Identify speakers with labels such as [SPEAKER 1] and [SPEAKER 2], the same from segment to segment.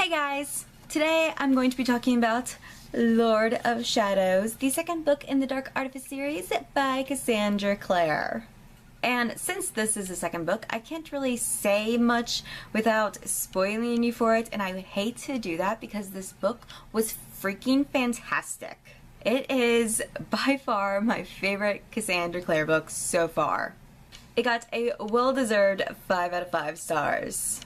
[SPEAKER 1] Hey guys! Today I'm going to be talking about Lord of Shadows, the second book in the Dark Artifice series by Cassandra Clare. And since this is the second book, I can't really say much without spoiling you for it, and I would hate to do that because this book was freaking fantastic. It is by far my favorite Cassandra Clare book so far. It got a well-deserved 5 out of 5 stars.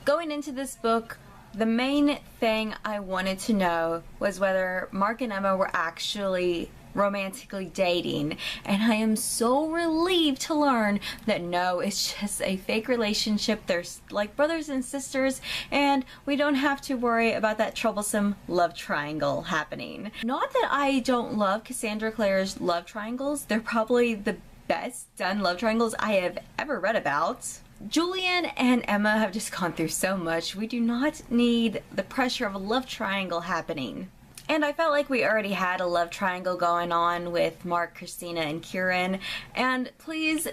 [SPEAKER 1] Going into this book, the main thing I wanted to know was whether Mark and Emma were actually romantically dating, and I am so relieved to learn that no, it's just a fake relationship. They're like brothers and sisters, and we don't have to worry about that troublesome love triangle happening. Not that I don't love Cassandra Clare's love triangles, they're probably the best done love triangles I have ever read about. Julian and Emma have just gone through so much. We do not need the pressure of a love triangle happening. And I felt like we already had a love triangle going on with Mark, Christina, and Kieran. And please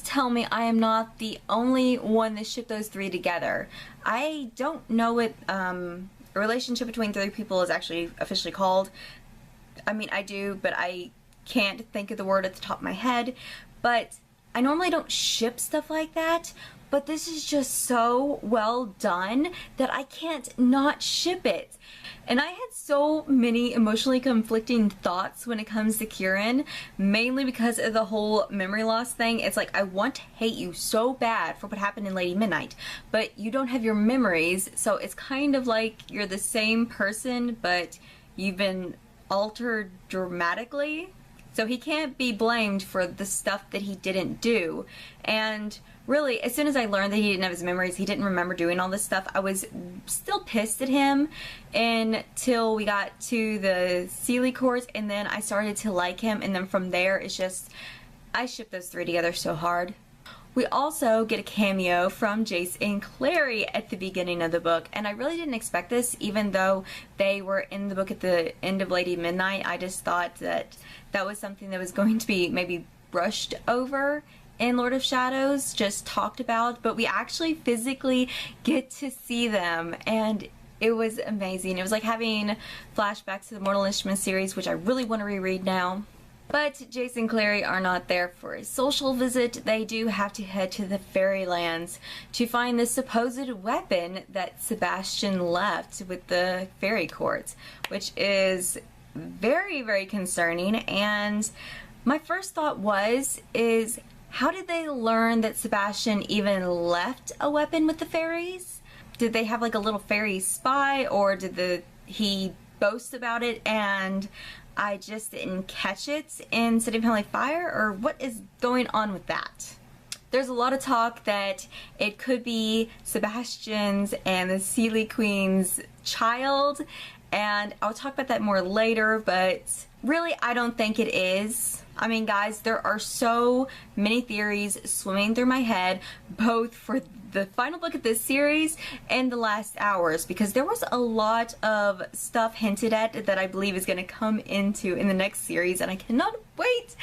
[SPEAKER 1] tell me I am not the only one that shipped those three together. I don't know what a relationship between three people is actually officially called. I mean, I do, but I can't think of the word at the top of my head. But I normally don't ship stuff like that, but this is just so well done that I can't not ship it. And I had so many emotionally conflicting thoughts when it comes to Kieran, mainly because of the whole memory loss thing. It's like, I want to hate you so bad for what happened in Lady Midnight, but you don't have your memories, so it's kind of like you're the same person, but you've been altered dramatically. So he can't be blamed for the stuff that he didn't do. And really, as soon as I learned that he didn't have his memories, he didn't remember doing all this stuff, I was still pissed at him until we got to the Sealy courts, and then I started to like him, and then from there, it's just, I ship those three together so hard. We also get a cameo from Jace and Clary at the beginning of the book, and I really didn't expect this, even though they were in the book at the end of Lady Midnight. I just thought that that was something that was going to be maybe brushed over in Lord of Shadows, just talked about, but we actually physically get to see them, and it was amazing. It was like having flashbacks to the Mortal Instruments series, which I really want to reread now. But Jace and Clary are not there for a social visit. They do have to head to the fairylands to find the supposed weapon that Sebastian left with the fairy court, which is very, very concerning. And my first thought is how did they learn that Sebastian even left a weapon with the fairies? Did they have like a little fairy spy, or did he boast about it and I just didn't catch it in City of Heavenly Fire, or what is going on with that? There's a lot of talk that it could be Sebastian's and the Sealy Queen's child, and I'll talk about that more later, but really I don't think it is. I mean, guys, there are so many theories swimming through my head, both for the final book of this series and the last hours, because there was a lot of stuff hinted at that I believe is going to come into in the next series, and I cannot wait.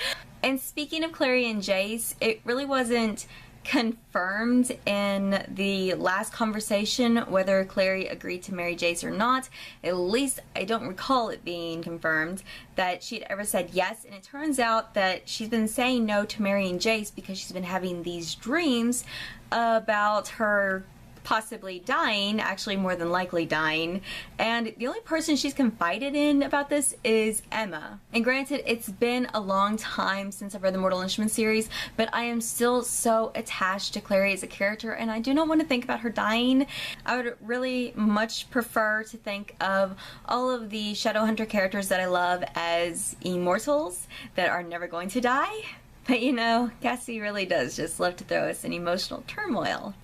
[SPEAKER 1] And speaking of Clary and Jace, it really wasn't confirmed in the last conversation whether Clary agreed to marry Jace or not. At least I don't recall it being confirmed that she'd ever said yes, and it turns out that she's been saying no to marrying Jace because she's been having these dreams about her possibly dying, actually more than likely dying, and the only person she's confided in about this is Emma. And granted, it's been a long time since I've read the Mortal Instruments series, but I am still so attached to Clary as a character, and I do not want to think about her dying. I would really much prefer to think of all of the Shadowhunter characters that I love as immortals that are never going to die. But you know, Cassie really does just love to throw us in emotional turmoil,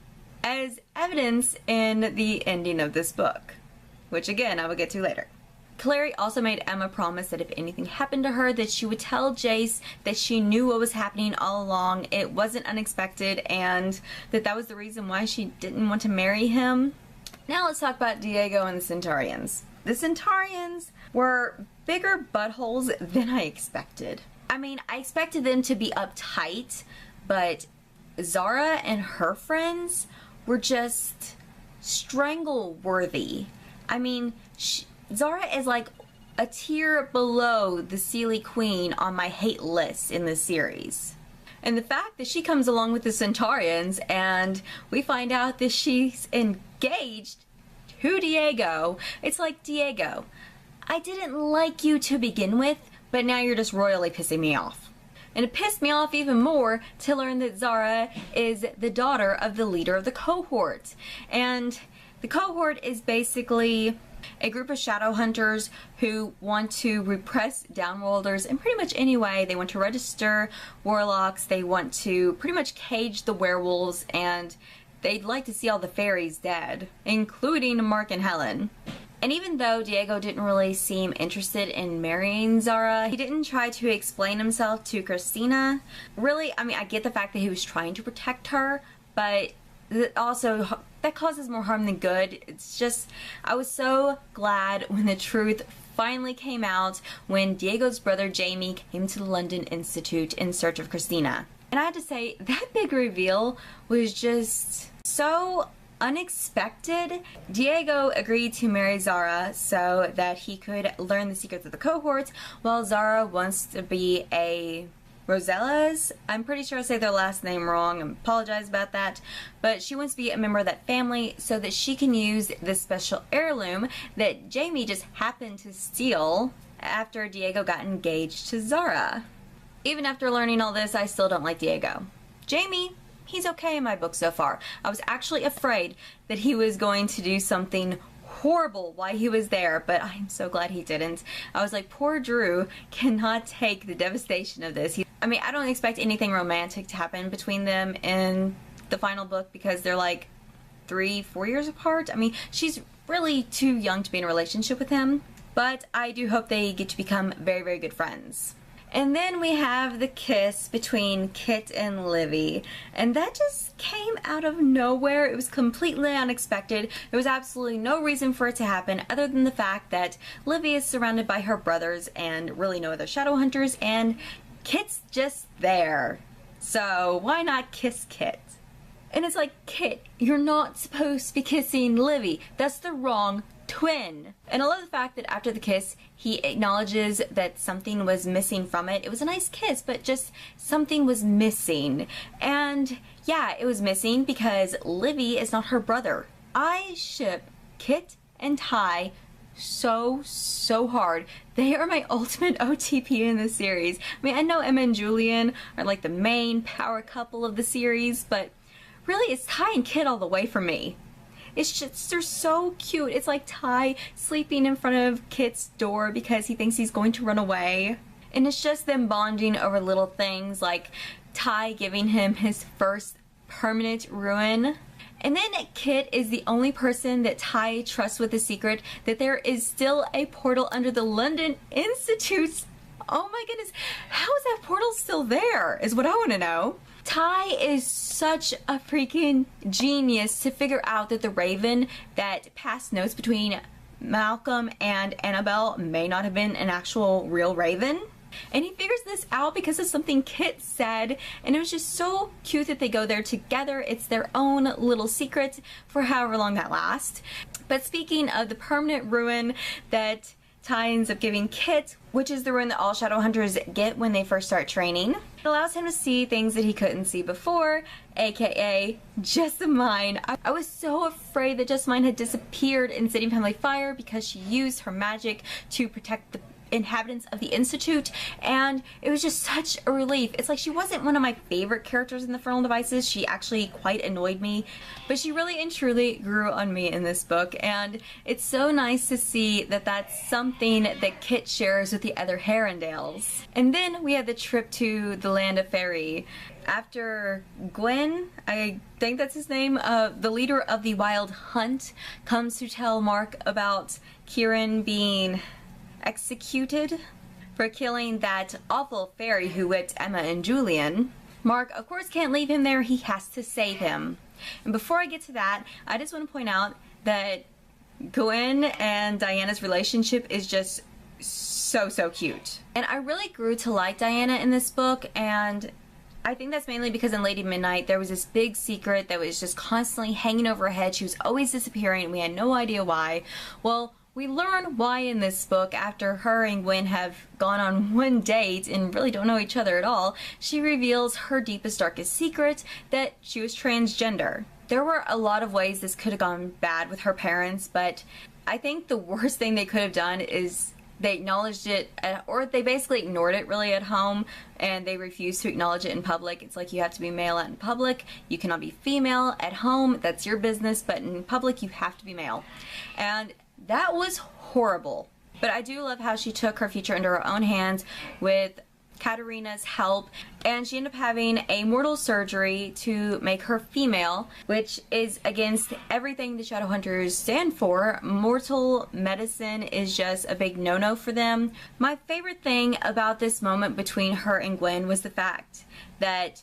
[SPEAKER 1] as evidence in the ending of this book, which again I will get to later. Clary also made Emma promise that if anything happened to her, that she would tell Jace that she knew what was happening all along, it wasn't unexpected, and that was the reason why she didn't want to marry him. Now let's talk about Diego and the Centaurians. The Centaurians were bigger buttholes than I expected. I mean, I expected them to be uptight, but Zara and her friends were just strangle-worthy. I mean, Zara is like a tier below the Seelie Queen on my hate list in this series. And the fact that she comes along with the Centaurians and we find out that she's engaged to Diego, it's like, Diego, I didn't like you to begin with, but now you're just royally pissing me off. And it pissed me off even more to learn that Zara is the daughter of the leader of the cohort. And the cohort is basically a group of shadow hunters who want to repress downworlders in pretty much any way. They want to register warlocks, they want to pretty much cage the werewolves, and they'd like to see all the fairies dead, including Mark and Helen. And even though Diego didn't really seem interested in marrying Zara, he didn't try to explain himself to Christina. Really, I mean, I get the fact that he was trying to protect her, but also that causes more harm than good. It's just, I was so glad when the truth finally came out when Diego's brother Jamie came to the London Institute in search of Christina. And I had to say, that big reveal was just so unexpected. Diego agreed to marry Zara so that he could learn the secrets of the cohorts, while Zara wants to be a Rosella's. I'm pretty sure I say their last name wrong. I apologize about that. But she wants to be a member of that family so that she can use this special heirloom that Jamie just happened to steal after Diego got engaged to Zara. Even after learning all this, I still don't like Diego. Jamie, he's okay in my book so far. I was actually afraid that he was going to do something horrible while he was there, but I'm so glad he didn't. I was like, poor Drew cannot take the devastation of this. I mean, I don't expect anything romantic to happen between them in the final book because they're like 3-4 years apart. I mean, she's really too young to be in a relationship with him, but I do hope they get to become very, very good friends. And then we have the kiss between Kit and Livy, and that just came out of nowhere. It was completely unexpected. There was absolutely no reason for it to happen other than the fact that Livy is surrounded by her brothers and really no other shadow hunters, and Kit's just there. So why not kiss Kit? And it's like, Kit, you're not supposed to be kissing Livy. That's the wrong twin. And I love the fact that after the kiss, he acknowledges that something was missing from it. It was a nice kiss, but just something was missing. And yeah, it was missing because Livy is not her brother. I ship Kit and Ty so hard. They are my ultimate OTP in this series. I mean, I know Emma and Julian are like the main power couple of the series, but really it's Ty and Kit all the way for me. It's just, they're so cute. It's like Ty sleeping in front of Kit's door because he thinks he's going to run away. And it's just them bonding over little things like Ty giving him his first permanent ruin. And then Kit is the only person that Ty trusts with the secret that there is still a portal under the London Institute. Oh my goodness, how is that portal still there is what I want to know. Ty is such a freaking genius to figure out that the raven that passed notes between Malcolm and Annabelle may not have been an actual real raven. And he figures this out because of something Kit said, and it was just so cute that they go there together. It's their own little secret for however long that lasts. But speaking of the permanent ruin that Ty ends up giving Kit, which is the ruin that all shadow hunters get when they first start training. It allows him to see things that he couldn't see before, aka Jessamine. I was so afraid that Jessamine had disappeared in City Family Fire because she used her magic to protect the inhabitants of the Institute, and it was just such a relief. It's like she wasn't one of my favorite characters in the Infernal Devices. She actually quite annoyed me, but she really and truly grew on me in this book, and it's so nice to see that that's something that Kit shares with the other Herondales. And then we had the trip to the Land of Fairy. After Gwen, I think that's his name, the leader of the Wild Hunt, comes to tell Mark about Kieran being executed for killing that awful fairy who whipped Emma and Julian. Mark, of course, can't leave him there. He has to save him. And before I get to that, I just want to point out that Gwen and Diana's relationship is just so cute. And I really grew to like Diana in this book, and I think that's mainly because in Lady Midnight there was this big secret that was just constantly hanging over her head. She was always disappearing and we had no idea why. Well, we learn why in this book after her and Gwen have gone on one date and really don't know each other at all. She reveals her deepest, darkest secret, that she was transgender. There were a lot of ways this could have gone bad with her parents, but I think the worst thing they could have done is they acknowledged it, or they basically ignored it really at home, and they refused to acknowledge it in public. It's like you have to be male out in public, you cannot be female at home, that's your business, but in public you have to be male. And that was horrible. But I do love how she took her future into her own hands with Katarina's help, and she ended up having a mortal surgery to make her female, which is against everything the Shadowhunters stand for. Mortal medicine is just a big no-no for them. My favorite thing about this moment between her and Gwen was the fact that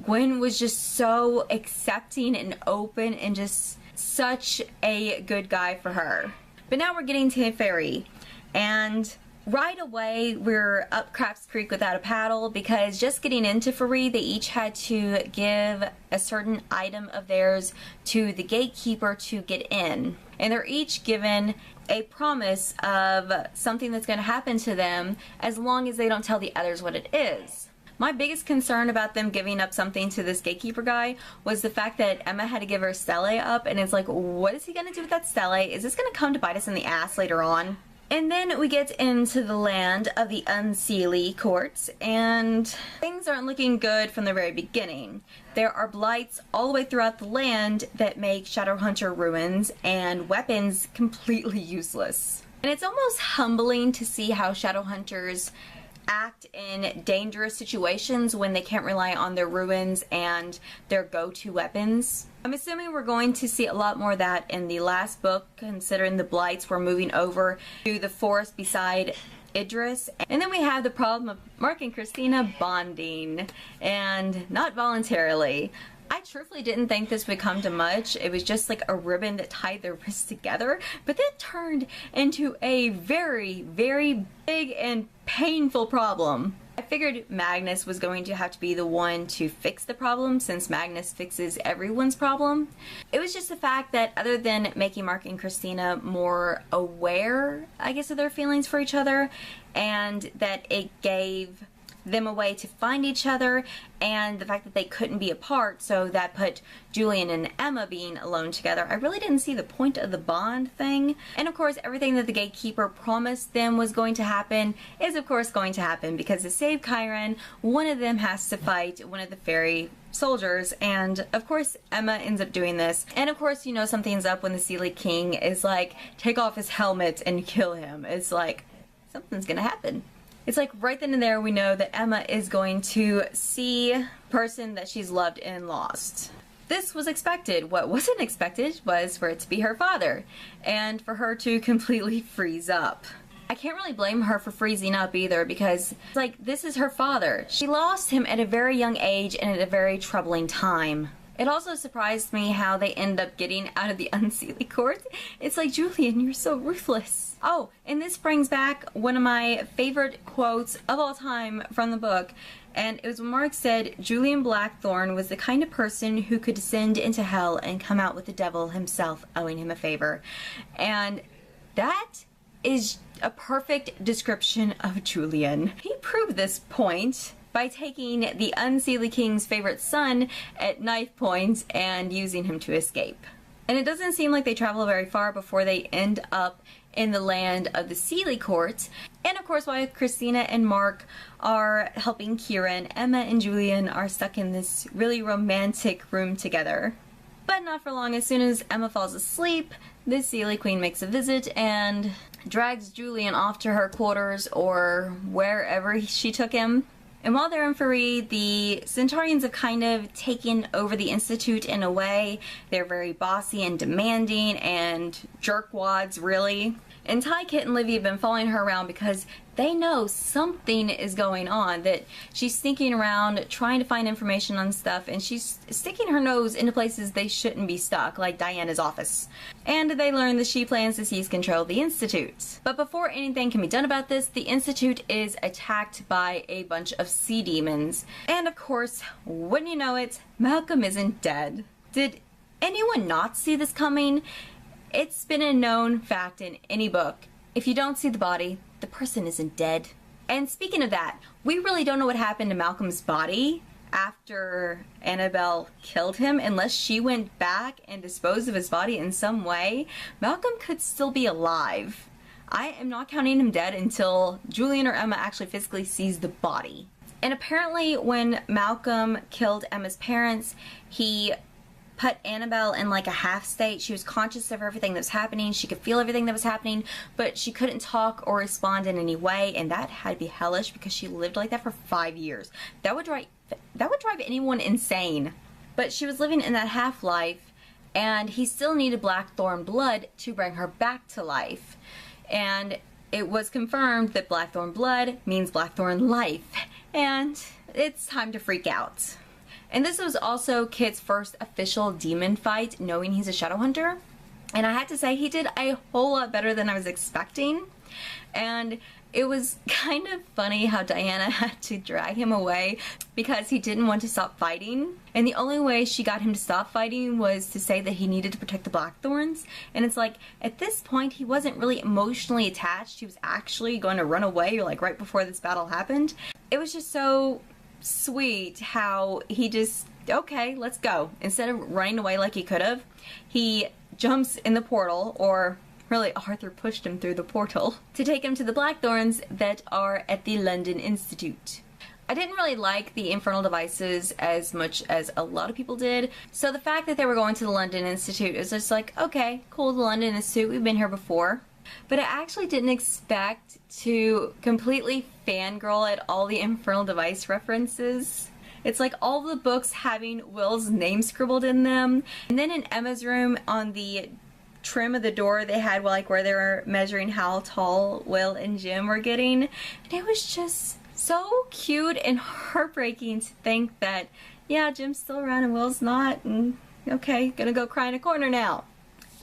[SPEAKER 1] Gwen was just so accepting and open and just such a good guy for her. But now we're getting to Fairy, and right away we're up Craps Creek without a paddle, because just getting into Fairy, they each had to give a certain item of theirs to the gatekeeper to get in. And they're each given a promise of something that's going to happen to them as long as they don't tell the others what it is. My biggest concern about them giving up something to this gatekeeper guy was the fact that Emma had to give her stele up, and it's like, what is he going to do with that stele? Is this going to come to bite us in the ass later on? And then we get into the land of the Unseelie courts, and things aren't looking good from the very beginning. There are blights all the way throughout the land that make Shadowhunter ruins and weapons completely useless. And it's almost humbling to see how Shadowhunters act in dangerous situations when they can't rely on their ruins and their go-to weapons. I'm assuming we're going to see a lot more of that in the last book, considering the blights were moving over to the forest beside Idris. And then we have the problem of Mark and Christina bonding, and not voluntarily. I truthfully didn't think this would come to much. It was just like a ribbon that tied their wrists together, but that turned into a very, very big and painful problem. I figured Magnus was going to have to be the one to fix the problem, since Magnus fixes everyone's problem. It was just the fact that other than making Mark and Christina more aware, I guess, of their feelings for each other, and that it gave them a way to find each other, and the fact that they couldn't be apart, so that put Julian and Emma being alone together. I really didn't see the point of the bond thing. And of course, everything that the gatekeeper promised them was going to happen is of course going to happen, because to save Chiron, one of them has to fight one of the fairy soldiers, and of course Emma ends up doing this. And of course, you know something's up when the Seelie King is like, take off his helmet and kill him. It's like, something's gonna happen. It's like right then and there we know that Emma is going to see the person that she's loved and lost. This was expected. What wasn't expected was for it to be her father, and for her to completely freeze up. I can't really blame her for freezing up either, because it's like, this is her father. She lost him at a very young age and at a very troubling time. It also surprised me how they end up getting out of the Unseelie court. It's like, Julian, you're so ruthless. Oh, and this brings back one of my favorite quotes of all time from the book. And it was when Mark said, Julian Blackthorne was the kind of person who could descend into hell and come out with the devil himself owing him a favor. And that is a perfect description of Julian. He proved this point by taking the Unseelie King's favorite son at knife point and using him to escape. And it doesn't seem like they travel very far before they end up in the land of the Seelie court. And of course, while Christina and Mark are helping Kieran, Emma and Julian are stuck in this really romantic room together. But not for long. As soon as Emma falls asleep, the Seelie Queen makes a visit and drags Julian off to her quarters, or wherever she took him. And while they're in Fairy, the Centaurians have kind of taken over the Institute in a way. They're very bossy and demanding and jerkwads, really. And Ty, Kit, and Livy have been following her around because they know something is going on, that she's sneaking around trying to find information on stuff, and she's sticking her nose into places they shouldn't be stuck, like Diana's office. And they learn that she plans to seize control of the Institute. But before anything can be done about this, the Institute is attacked by a bunch of sea demons. And of course, wouldn't you know it, Malcolm isn't dead. Did anyone not see this coming? It's been a known fact in any book. If you don't see the body, the person isn't dead. And speaking of that, we really don't know what happened to Malcolm's body after Annabelle killed him. Unless she went back and disposed of his body in some way, Malcolm could still be alive. I am not counting him dead until Julian or Emma actually physically sees the body. And apparently when Malcolm killed Emma's parents, he put Annabelle in like a half state. She was conscious of everything that was happening. She could feel everything that was happening, but she couldn't talk or respond in any way, and that had to be hellish because she lived like that for 5 years. That would drive anyone insane. But she was living in that half-life, and he still needed Blackthorn blood to bring her back to life. And it was confirmed that Blackthorn blood means Blackthorn life, and it's time to freak out. And this was also Kit's first official demon fight, knowing he's a shadow hunter. And I had to say, he did a whole lot better than I was expecting. And it was kind of funny how Diana had to drag him away because he didn't want to stop fighting. And the only way she got him to stop fighting was to say that he needed to protect the Blackthorns. And it's like, at this point, he wasn't really emotionally attached. He was actually going to run away, like right before this battle happened. It was just so sweet how he just, okay, let's go. Instead of running away like he could have, he jumps in the portal, or really Arthur pushed him through the portal, to take him to the Blackthorns that are at the London Institute. I didn't really like the infernal devices as much as a lot of people did, so the fact that they were going to the London Institute is just like, okay, cool, the London Institute, we've been here before. But I actually didn't expect to completely fangirl at all the infernal device references. It's like all the books having Will's name scribbled in them. And then in Emma's room, on the trim of the door, they had like where they were measuring how tall Will and Jim were getting. And it was just so cute and heartbreaking to think that, yeah, Jim's still around and Will's not, and okay, gonna go cry in a corner now.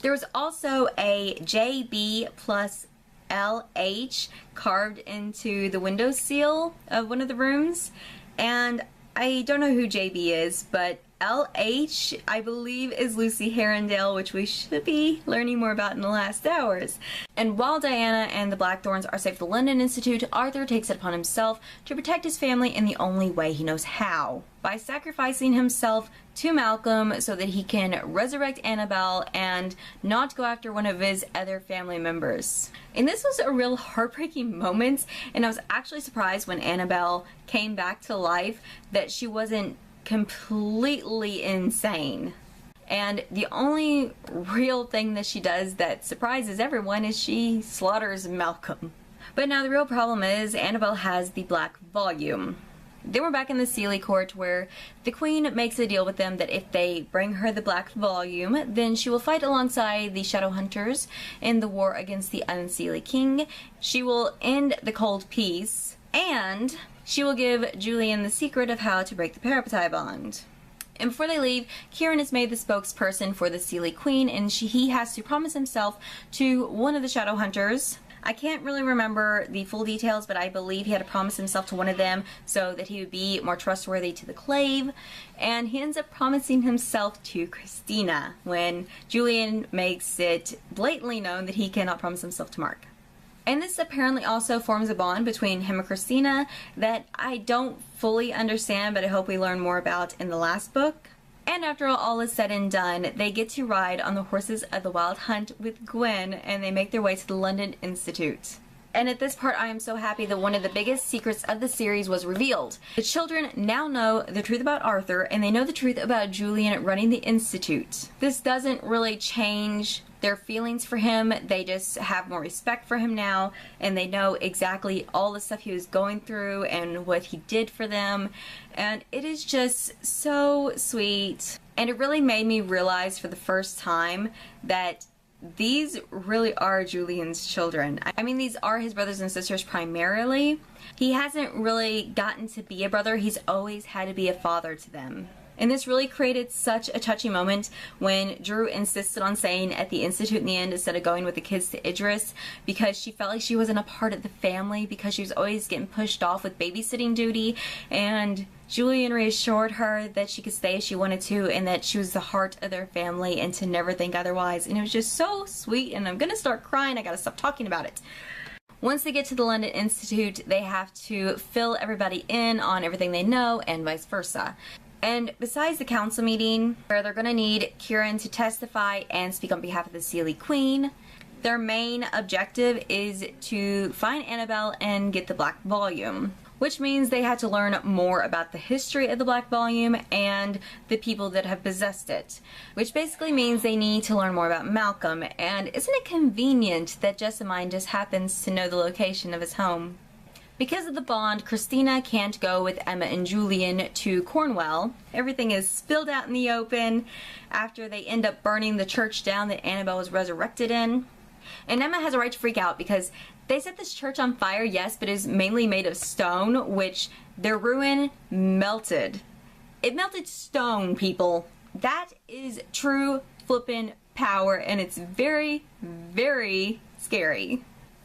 [SPEAKER 1] There was also a JB plus LH carved into the windowsill of one of the rooms, and I don't know who JB is, but LH, I believe, is Lucy Herondale, which we should be learning more about in the last hours. And while Diana and the Blackthorns are safe at the London Institute, Arthur takes it upon himself to protect his family in the only way he knows how, by sacrificing himself to Malcolm so that he can resurrect Annabelle and not go after one of his other family members. And this was a real heartbreaking moment, and I was actually surprised when Annabelle came back to life that she wasn't completely insane. And the only real thing that she does that surprises everyone is she slaughters Malcolm. But now the real problem is Annabelle has the Black Volume. Then we're back in the Seelie court, where the Queen makes a deal with them that if they bring her the Black Volume, then she will fight alongside the Shadow Hunters in the war against the Unseelie King. She will end the Cold Peace, and she will give Julian the secret of how to break the parapetite bond. And before they leave, Kieran is made the spokesperson for the Seelie Queen, and he has to promise himself to one of the Shadow Hunters. I can't really remember the full details, but I believe he had to promise himself to one of them so that he would be more trustworthy to the Clave. And he ends up promising himself to Christina when Julian makes it blatantly known that he cannot promise himself to Mark. And this apparently also forms a bond between him and Christina that I don't fully understand, but I hope we learn more about in the last book. And after all is said and done, they get to ride on the horses of the Wild Hunt with Gwen, and they make their way to the London Institute. And at this part, I am so happy that one of the biggest secrets of the series was revealed. The children now know the truth about Arthur, and they know the truth about Julian running the Institute. This doesn't really change their feelings for him. They just have more respect for him now, and they know exactly all the stuff he was going through and what he did for them. And it is just so sweet. And it really made me realize for the first time that these really are Julian's children. I mean, these are his brothers and sisters primarily. He hasn't really gotten to be a brother. He's always had to be a father to them. And this really created such a touching moment when Drew insisted on staying at the Institute in the end instead of going with the kids to Idris, because she felt like she wasn't a part of the family because she was always getting pushed off with babysitting duty. And Julian reassured her that she could stay if she wanted to and that she was the heart of their family and to never think otherwise. And it was just so sweet, and I'm gonna start crying. I gotta stop talking about it. Once they get to the London Institute, they have to fill everybody in on everything they know and vice versa. And besides the council meeting, where they're going to need Kieran to testify and speak on behalf of the Seelie Queen, their main objective is to find Annabelle and get the Black Volume, which means they had to learn more about the history of the Black Volume and the people that have possessed it, which basically means they need to learn more about Malcolm. And isn't it convenient that Jessamine just happens to know the location of his home? Because of the bond, Christina can't go with Emma and Julian to Cornwall. Everything is spilled out in the open after they end up burning the church down that Annabelle was resurrected in. And Emma has a right to freak out because they set this church on fire, yes, but it is mainly made of stone, which their ruin melted. It melted stone, people. That is true flippin' power, and it's very, very scary.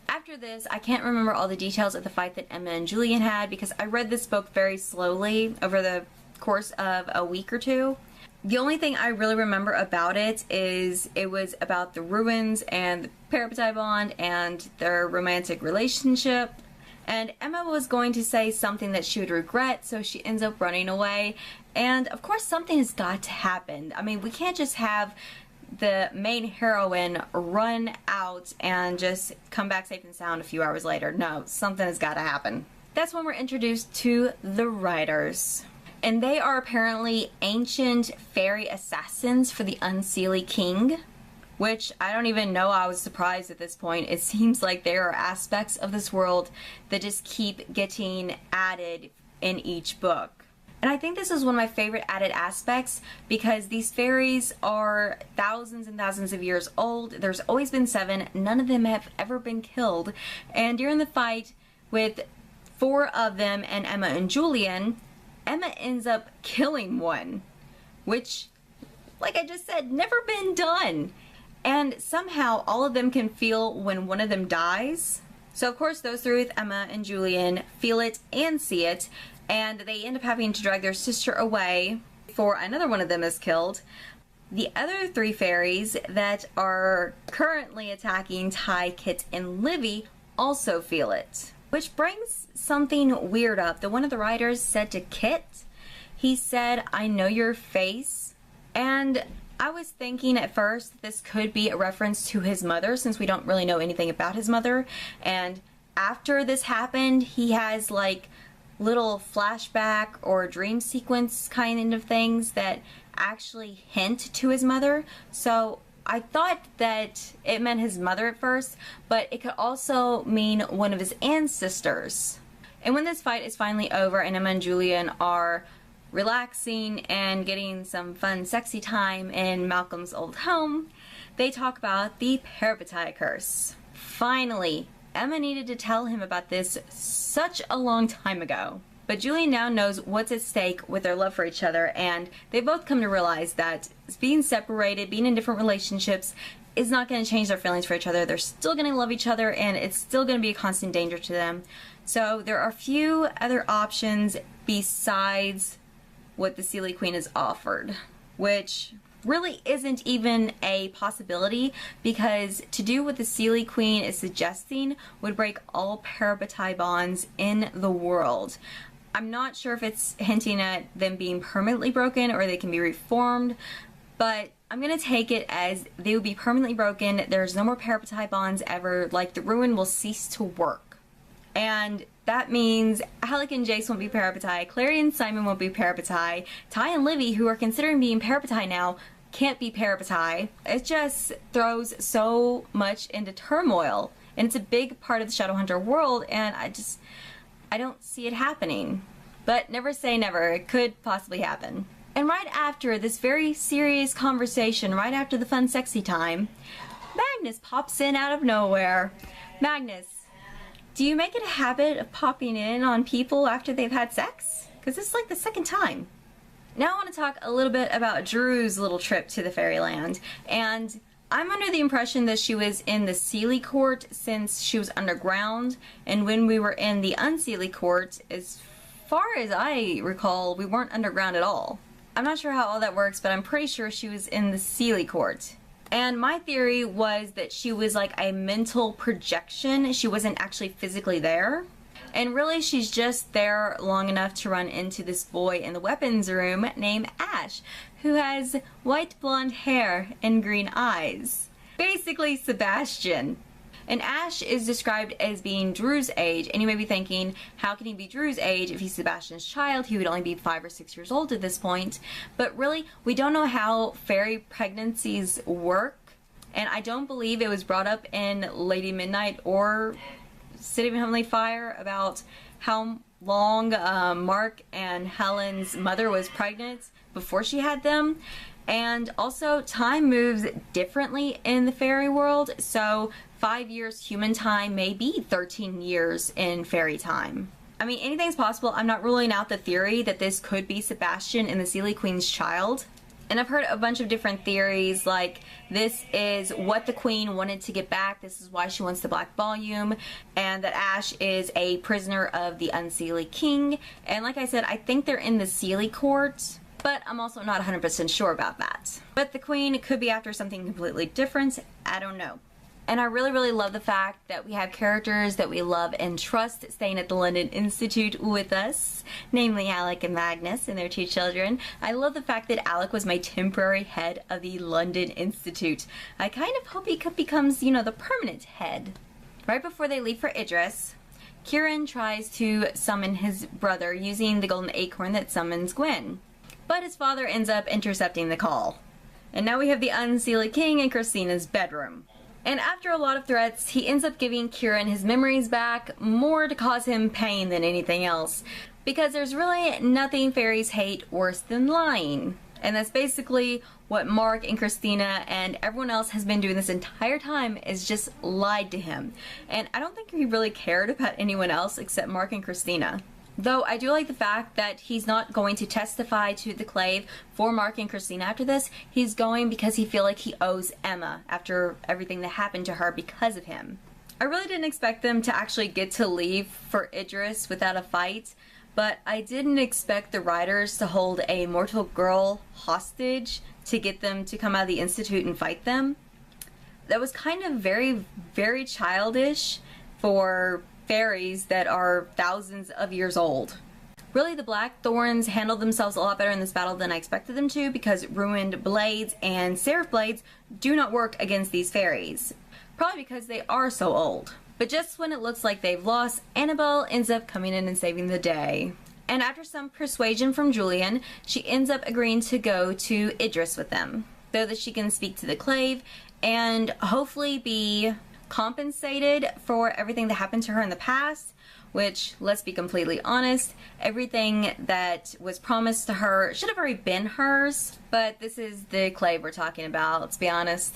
[SPEAKER 1] After this, I can't remember all the details of the fight that Emma and Julian had because I read this book very slowly over the course of a week or two. The only thing I really remember about it is it was about the ruins and the parapetite bond and their romantic relationship. And Emma was going to say something that she would regret, so she ends up running away. And of course something has got to happen. I mean, we can't just have the main heroine run out and just come back safe and sound a few hours later. No, something has got to happen. That's when we're introduced to the Riders. And they are apparently ancient fairy assassins for the Unseelie King, which I don't even know. I was surprised at this point. It seems like there are aspects of this world that just keep getting added in each book. And I think this is one of my favorite added aspects because these fairies are thousands and thousands of years old. There's always been 7. None of them have ever been killed. And during the fight with 4 of them and Emma and Julian, Emma ends up killing one, which, like I just said, never been done. And somehow all of them can feel when one of them dies. So of course those 3 with Emma and Julian feel it and see it. And they end up having to drag their sister away before another one of them is killed. The other 3 fairies that are currently attacking Ty, Kit, and Livy also feel it. Which brings something weird up. One of the writers said to Kit, he said, "I know your face." And I was thinking at first that this could be a reference to his mother since we don't really know anything about his mother. And after this happened, he has like little flashback or dream sequence kind of things that actually hint to his mother. So I thought that it meant his mother at first, but it could also mean one of his ancestors. And when this fight is finally over and Emma and Julian are relaxing and getting some fun sexy time in Malcolm's old home, they talk about the parapetite curse. Finally, Emma needed to tell him about this such a long time ago. But Julian now knows what's at stake with their love for each other, and they both come to realize that being separated, being in different relationships, is not going to change their feelings for each other. They're still going to love each other, and it's still going to be a constant danger to them. So there are a few other options besides what the Seelie Queen has offered, which really isn't even a possibility, because to do what the Seelie Queen is suggesting would break all parapetite bonds in the world. I'm not sure if it's hinting at them being permanently broken or they can be reformed, but I'm gonna take it as they will be permanently broken. There's no more parapetite bonds ever. Like, the ruin will cease to work. And that means Alec and Jace won't be parapetite, Clary and Simon won't be parapetite, Ty and Livy, who are considering being parapetite now, can't be parapetite. It just throws so much into turmoil, and it's a big part of the Shadowhunter world, and I don't see it happening. But never say never, it could possibly happen. And right after this very serious conversation, right after the fun sexy time, back Magnus pops in out of nowhere. Magnus, do you make it a habit of popping in on people after they've had sex? Because it's like the second time. Now I want to talk a little bit about Drew's little trip to the fairyland. And I'm under the impression that she was in the Seelie Court since she was underground. And when we were in the Unseelie Court, as far as I recall, we weren't underground at all. I'm not sure how all that works, but I'm pretty sure she was in the Seelie Court. And my theory was that she was like a mental projection. She wasn't actually physically there. And really, she's just there long enough to run into this boy in the weapons room named Ash, who has white blonde hair and green eyes. Basically, Sebastian. And Ash is described as being Drew's age, and you may be thinking, how can he be Drew's age if he's Sebastian's child? He would only be 5 or 6 years old at this point. But really, we don't know how fairy pregnancies work, and I don't believe it was brought up in Lady Midnight or City of Heavenly Fire about how long Mark and Helen's mother was pregnant before she had them. And also, time moves differently in the fairy world, so 5 years human time may be 13 years in fairy time. I mean, anything's possible. I'm not ruling out the theory that this could be Sebastian and the Seelie Queen's child. And I've heard a bunch of different theories, like this is what the Queen wanted to get back, this is why she wants the Black Volume, and that Ash is a prisoner of the Unseelie King. And like I said, I think they're in the Seelie Court, but I'm also not 100% sure about that. But the Queen could be after something completely different, I don't know. And I really, really love the fact that we have characters that we love and trust staying at the London Institute with us, namely Alec and Magnus and their 2 children. I love the fact that Alec was my temporary head of the London Institute. I kind of hope he becomes, you know, the permanent head. Right before they leave for Idris, Kieran tries to summon his brother using the golden acorn that summons Gwen. But his father ends up intercepting the call. And now we have the Unseelie King in Christina's bedroom. And after a lot of threats, he ends up giving Kieran his memories back, more to cause him pain than anything else. Because there's really nothing fairies hate worse than lying. And that's basically what Mark and Christina and everyone else has been doing this entire time, is just lied to him. And I don't think he really cared about anyone else except Mark and Christina. Though I do like the fact that he's not going to testify to the clave for Mark and Christina after this. He's going because he feels like he owes Emma after everything that happened to her because of him. I really didn't expect them to actually get to leave for Idris without a fight, but I didn't expect the writers to hold a mortal girl hostage to get them to come out of the Institute and fight them. That was kind of very, very childish for fairies that are thousands of years old. Really, the Blackthorns handled themselves a lot better in this battle than I expected them to, because ruined blades and seraph blades do not work against these fairies. Probably because they are so old. But just when it looks like they've lost, Annabelle ends up coming in and saving the day. And after some persuasion from Julian, she ends up agreeing to go to Idris with them, so that she can speak to the clave and hopefully be compensated for everything that happened to her in the past, which, let's be completely honest, everything that was promised to her should have already been hers, but this is the clave we're talking about, let's be honest.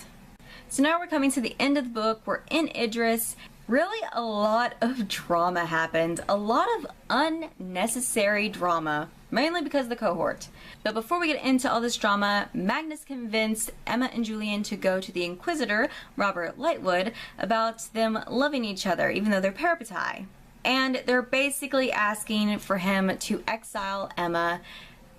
[SPEAKER 1] So now we're coming to the end of the book. We're in Idris. Really, a lot of drama happened, a lot of unnecessary drama, mainly because of the cohort. But before we get into all this drama, Magnus convinced Emma and Julian to go to the Inquisitor, Robert Lightwood, about them loving each other, even though they're parapeti. And they're basically asking for him to exile Emma.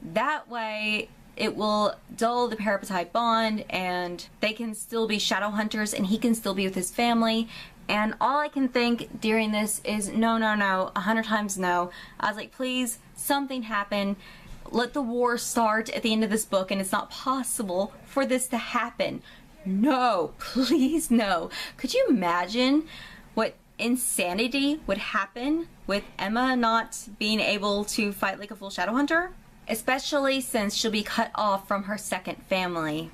[SPEAKER 1] That way, it will dull the parapeti bond, and they can still be shadow hunters, and he can still be with his family. And all I can think during this is no, no, no, 100 times no. I was like, please, something happen. Let the war start at the end of this book, and it's not possible for this to happen. No, please no. Could you imagine what insanity would happen with Emma not being able to fight like a full shadow hunter? Especially since she'll be cut off from her second family.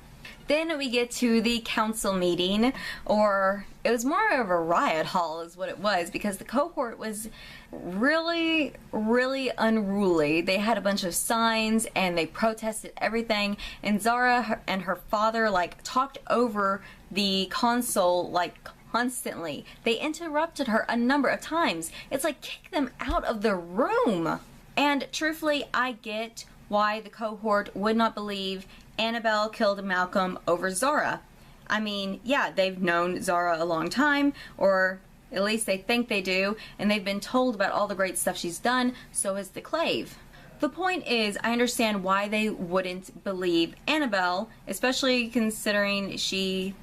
[SPEAKER 1] Then we get to the council meeting, or it was more of a riot hall is what it was, because the cohort was really, really unruly. They had a bunch of signs and they protested everything, and Zara and her father like talked over the console like constantly. They interrupted her a number of times. It's like kick them out of the room. And truthfully, I get why the cohort would not believe Annabelle killed Malcolm over Zara. I mean, yeah, they've known Zara a long time, or at least they think they do, and they've been told about all the great stuff she's done, so has the Clave. The point is, I understand why they wouldn't believe Annabelle, especially considering she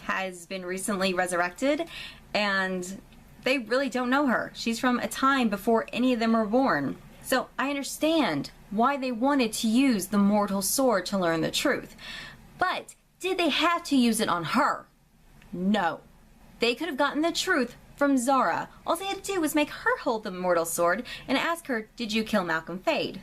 [SPEAKER 1] has been recently resurrected, and they really don't know her. She's from a time before any of them were born. So I understand why they wanted to use the mortal sword to learn the truth. But did they have to use it on her? No. They could have gotten the truth from Zara. All they had to do was make her hold the mortal sword and ask her, did you kill Malcolm Fade?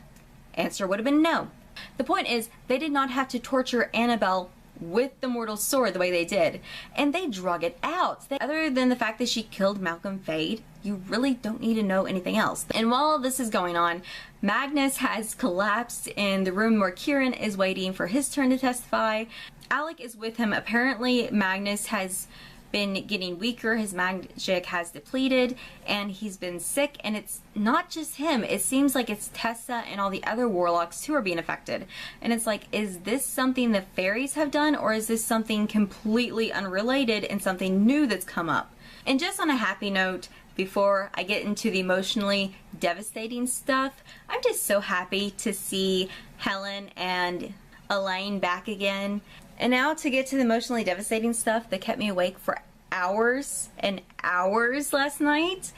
[SPEAKER 1] Answer would have been no. The point is, they did not have to torture Annabelle with the mortal sword the way they did, and they drug it out. Other than the fact that she killed Malcolm Fade, you really don't need to know anything else. And while all this is going on, Magnus has collapsed in the room where Kieran is waiting for his turn to testify. Alec is with him. Apparently Magnus has been getting weaker, his magic has depleted, and he's been sick, and it's not just him. It seems like it's Tessa and all the other warlocks who are being affected. And it's like, is this something the fairies have done, or is this something completely unrelated and something new that's come up? And just on a happy note, before I get into the emotionally devastating stuff, I'm just so happy to see Helen and Elaine back again. And now to get to the emotionally devastating stuff that kept me awake for hours and hours last night.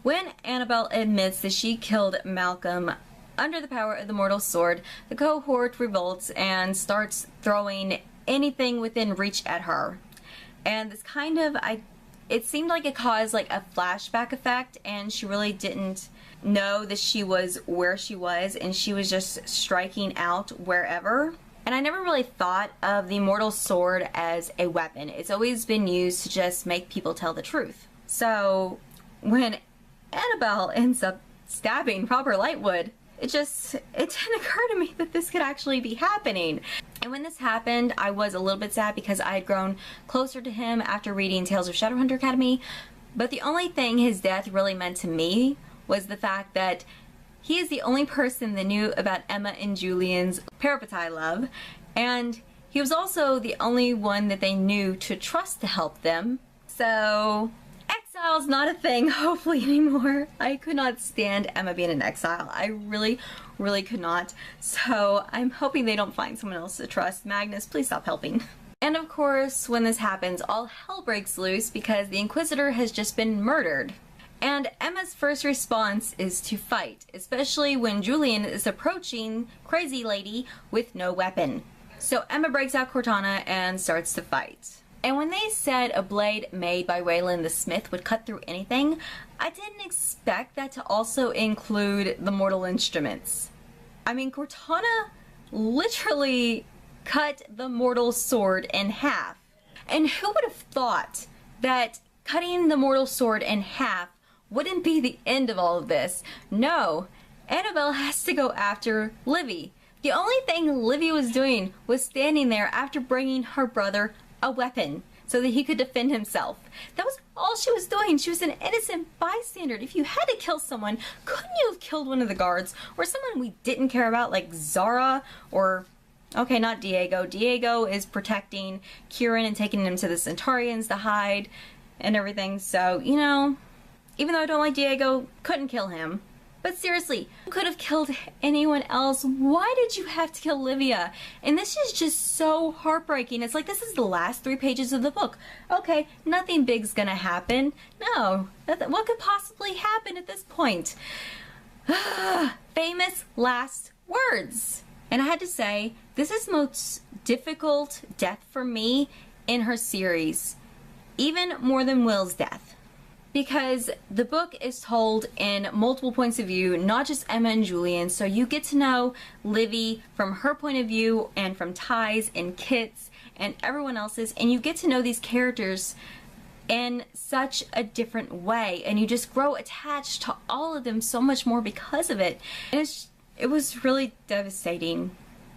[SPEAKER 1] When Annabelle admits that she killed Malcolm under the power of the mortal sword, the cohort revolts and starts throwing anything within reach at her. And this kind of, it seemed like it caused like a flashback effect, and she really didn't know that she was where she was, and she was just striking out wherever. And I never really thought of the mortal sword as a weapon. It's always been used to just make people tell the truth. So when Annabelle ends up stabbing Robert Lightwood, it didn't occur to me that this could actually be happening. And when this happened, I was a little bit sad because I had grown closer to him after reading Tales of Shadowhunter Academy. But the only thing his death really meant to me was the fact that he is the only person that knew about Emma and Julian's peripety love, and he was also the only one that they knew to trust to help them. So exile's not a thing, hopefully, anymore. I could not stand Emma being in exile. I really, really could not. So I'm hoping they don't find someone else to trust. Magnus, please stop helping. And of course, when this happens, all hell breaks loose because the Inquisitor has just been murdered. And Emma's first response is to fight, especially when Julian is approaching Crazy Lady with no weapon. So Emma breaks out Cortana and starts to fight. And when they said a blade made by Waylon the Smith would cut through anything, I didn't expect that to also include the mortal instruments. I mean, Cortana literally cut the mortal sword in half. And who would have thought that cutting the mortal sword in half wouldn't be the end of all of this? No, Annabelle has to go after Livy. The only thing Livy was doing was standing there after bringing her brother a weapon so that he could defend himself. That was all she was doing. She was an innocent bystander. If you had to kill someone, couldn't you have killed one of the guards or someone we didn't care about, like Zara or, okay, not Diego. Diego is protecting Kieran and taking him to the Centaurians to hide and everything. So, you know, even though I don't like Diego, couldn't kill him. But seriously, you could have killed anyone else. Why did you have to kill Livia? And this is just so heartbreaking. It's like, this is the last 3 pages of the book. Okay, nothing big's gonna happen. No, what could possibly happen at this point? Famous last words. And I had to say, this is the most difficult death for me in her series. Even more than Will's death. Because the book is told in multiple points of view, not just Emma and Julian, so you get to know Livy from her point of view and from Ty's and Kit's and everyone else's, and you get to know these characters in such a different way, and you just grow attached to all of them so much more because of it. And it was really devastating.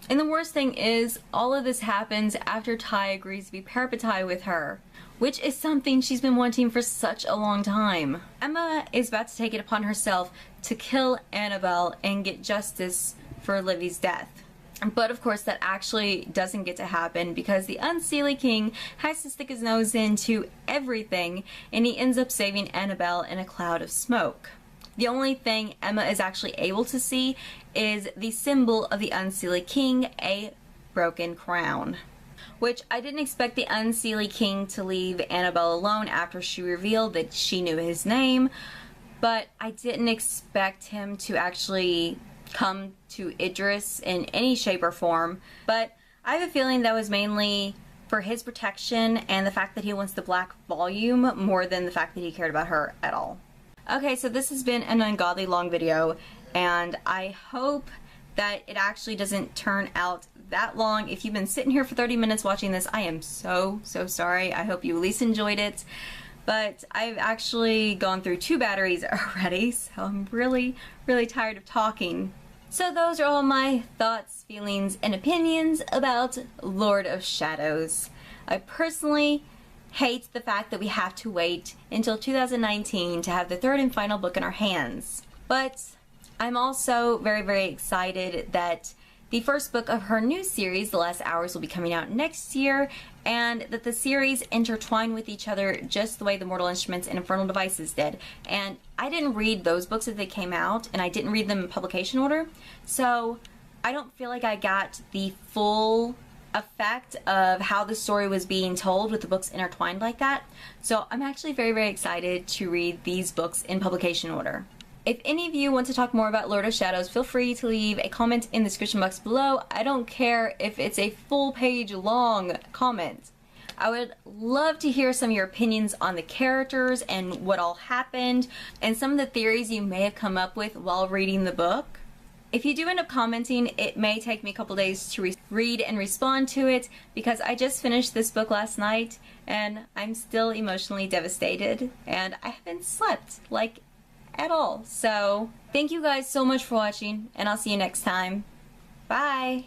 [SPEAKER 1] And the worst thing is, all of this happens after Ty agrees to be parabatai with her, which is something she's been wanting for such a long time. Emma is about to take it upon herself to kill Annabelle and get justice for Livy's death. But of course that actually doesn't get to happen because the Unseelie King has to stick his nose into everything, and he ends up saving Annabelle in a cloud of smoke. The only thing Emma is actually able to see is the symbol of the Unseelie King, a broken crown. Which I didn't expect the Unseelie King to leave Annabelle alone after she revealed that she knew his name, but I didn't expect him to actually come to Idris in any shape or form. But I have a feeling that was mainly for his protection and the fact that he wants the Black Volume more than the fact that he cared about her at all. Okay, so this has been an ungodly long video, and I hope that it actually doesn't turn out that long. If you've been sitting here for 30 minutes watching this, I am so sorry. I hope you at least enjoyed it. But I've actually gone through 2 batteries already, so I'm really tired of talking. So those are all my thoughts, feelings, and opinions about Lord of Shadows. I personally hate the fact that we have to wait until 2019 to have the 3rd and final book in our hands. But I'm also very excited that the first book of her new series, The Last Hours, will be coming out next year, and that the series intertwine with each other just the way the Mortal Instruments and Infernal Devices did. And I didn't read those books as they came out, and I didn't read them in publication order, so I don't feel like I got the full effect of how the story was being told with the books intertwined like that. So I'm actually very excited to read these books in publication order. If any of you want to talk more about Lord of Shadows, feel free to leave a comment in the description box below. I don't care if it's a full page long comment. I would love to hear some of your opinions on the characters and what all happened, and some of the theories you may have come up with while reading the book. If you do end up commenting, it may take me a couple days to read and respond to it, because I just finished this book last night and I'm still emotionally devastated, and I haven't slept like at all. So thank you guys so much for watching, and I'll see you next time. Bye!